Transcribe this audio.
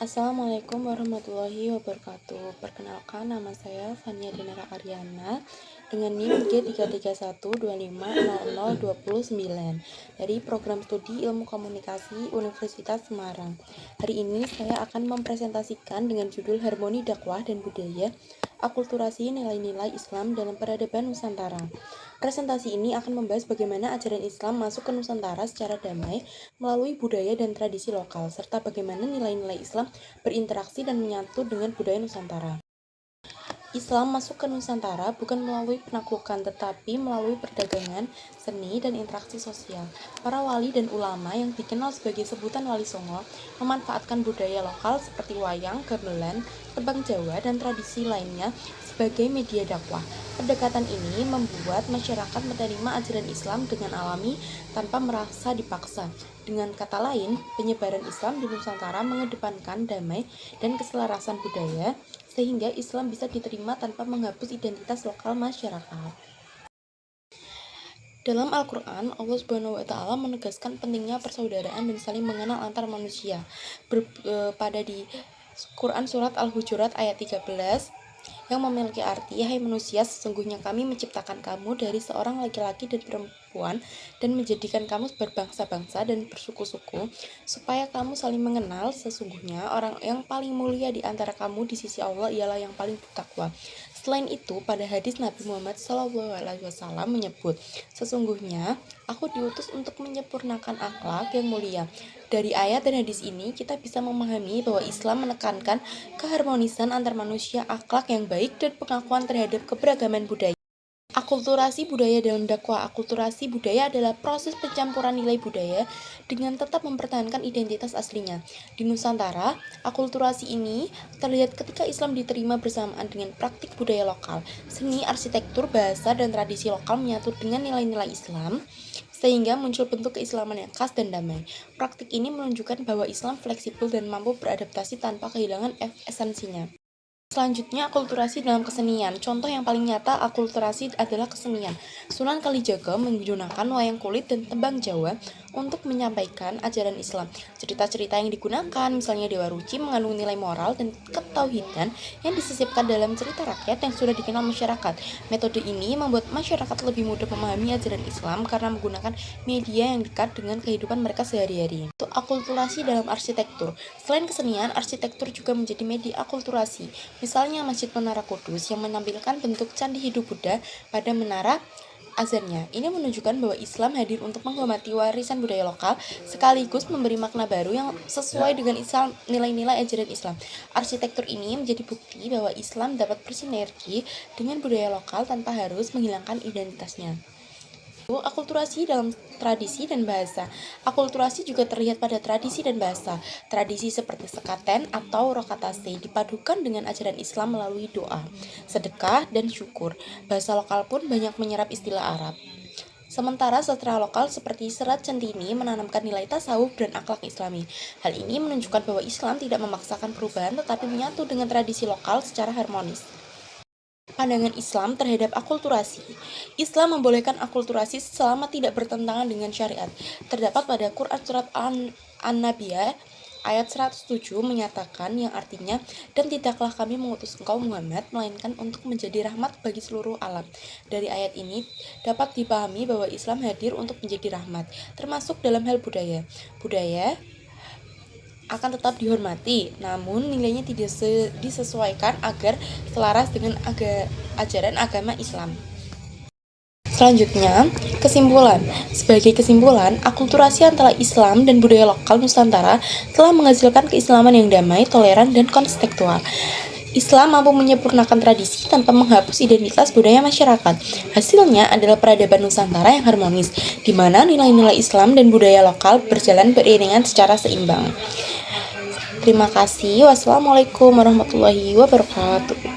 Assalamualaikum warahmatullahi wabarakatuh. Perkenalkan, nama saya Fania Dinara Aryana dengan NIM G3312500029 dari Program Studi Ilmu Komunikasi Universitas Semarang. Hari ini saya akan mempresentasikan dengan judul Harmoni Dakwah dan Budaya, Akulturasi Nilai-Nilai Islam dalam Peradaban Nusantara. Presentasi ini akan membahas bagaimana ajaran Islam masuk ke Nusantara secara damai melalui budaya dan tradisi lokal, serta bagaimana nilai-nilai Islam berinteraksi dan menyatu dengan budaya Nusantara. Islam masuk ke Nusantara bukan melalui penaklukan, tetapi melalui perdagangan, seni, dan interaksi sosial. Para wali dan ulama yang dikenal sebagai sebutan Wali Songo memanfaatkan budaya lokal seperti wayang, gamelan, tebang Jawa, dan tradisi lainnya sebagai media dakwah. Pendekatan ini membuat masyarakat menerima ajaran Islam dengan alami tanpa merasa dipaksa. Dengan kata lain, penyebaran Islam di Nusantara mengedepankan damai dan keselarasan budaya, sehingga Islam bisa diterima tanpa menghapus identitas lokal masyarakat. Dalam Al-Quran, Allah SWT menegaskan pentingnya persaudaraan dan saling mengenal antar manusia. Pada di Quran Surat Al-Hujurat ayat 13, yang memiliki arti, "Hai manusia, sesungguhnya kami menciptakan kamu dari seorang laki-laki dan perempuan dan menjadikan kamu berbangsa-bangsa dan bersuku-suku, supaya kamu saling mengenal. Sesungguhnya orang yang paling mulia di antara kamu di sisi Allah ialah yang paling bertakwa." Selain itu, pada hadis Nabi Muhammad SAW menyebut, "Sesungguhnya aku diutus untuk menyempurnakan akhlak yang mulia." Dari ayat dan hadis ini, kita bisa memahami bahwa Islam menekankan keharmonisan antar manusia, akhlak yang baik, dan pengakuan terhadap keberagaman budaya. Akulturasi budaya dalam dakwah. Akulturasi budaya adalah proses pencampuran nilai budaya dengan tetap mempertahankan identitas aslinya. Di Nusantara, akulturasi ini terlihat ketika Islam diterima bersamaan dengan praktik budaya lokal. Seni, arsitektur, bahasa, dan tradisi lokal menyatu dengan nilai-nilai Islam, sehingga muncul bentuk keislaman yang khas dan damai. Praktik ini menunjukkan bahwa Islam fleksibel dan mampu beradaptasi tanpa kehilangan esensinya. Selanjutnya, akulturasi dalam kesenian. Contoh yang paling nyata akulturasi adalah kesenian. Sunan Kalijaga menggunakan wayang kulit dan tembang Jawa untuk menyampaikan ajaran Islam. Cerita-cerita yang digunakan, misalnya Dewa Ruci, mengandung nilai moral dan ketauhidan yang disisipkan dalam cerita rakyat yang sudah dikenal masyarakat. Metode ini membuat masyarakat lebih mudah memahami ajaran Islam karena menggunakan media yang dekat dengan kehidupan mereka sehari-hari. Untuk akulturasi dalam arsitektur. Selain kesenian, arsitektur juga menjadi media akulturasi. Misalnya Masjid Menara Kudus yang menampilkan bentuk candi hidup Buddha pada menara azannya. Ini menunjukkan bahwa Islam hadir untuk menghormati warisan budaya lokal sekaligus memberi makna baru yang sesuai dengan Islam, nilai-nilai ajaran Islam. Arsitektur ini menjadi bukti bahwa Islam dapat bersinergi dengan budaya lokal tanpa harus menghilangkan identitasnya. Akulturasi dalam tradisi dan bahasa. Akulturasi juga terlihat pada tradisi dan bahasa. Tradisi seperti sekaten atau rokatase dipadukan dengan ajaran Islam melalui doa, sedekah, dan syukur. Bahasa lokal pun banyak menyerap istilah Arab. Sementara sastra lokal seperti Serat Centini menanamkan nilai tasawuf dan akhlak Islami. Hal ini menunjukkan bahwa Islam tidak memaksakan perubahan tetapi menyatu dengan tradisi lokal secara harmonis. Pandangan Islam terhadap akulturasi. Islam membolehkan akulturasi selama tidak bertentangan dengan syariat. Terdapat pada Quran Surat An-Nabiyah ayat 107 menyatakan yang artinya, "Dan tidaklah kami mengutus engkau Muhammad, melainkan untuk menjadi rahmat bagi seluruh alam." Dari ayat ini dapat dipahami bahwa Islam hadir untuk menjadi rahmat, termasuk dalam hal budaya. Budaya akan tetap dihormati, namun nilainya tidak disesuaikan agar selaras dengan ajaran agama Islam. Selanjutnya, kesimpulan. Sebagai kesimpulan, akulturasi antara Islam dan budaya lokal Nusantara telah menghasilkan keislaman yang damai, toleran, dan kontekstual. Islam mampu menyempurnakan tradisi tanpa menghapus identitas budaya masyarakat. Hasilnya adalah peradaban Nusantara yang harmonis, di mana nilai-nilai Islam dan budaya lokal berjalan beriringan secara seimbang. Terima kasih. Wassalamualaikum warahmatullahi wabarakatuh.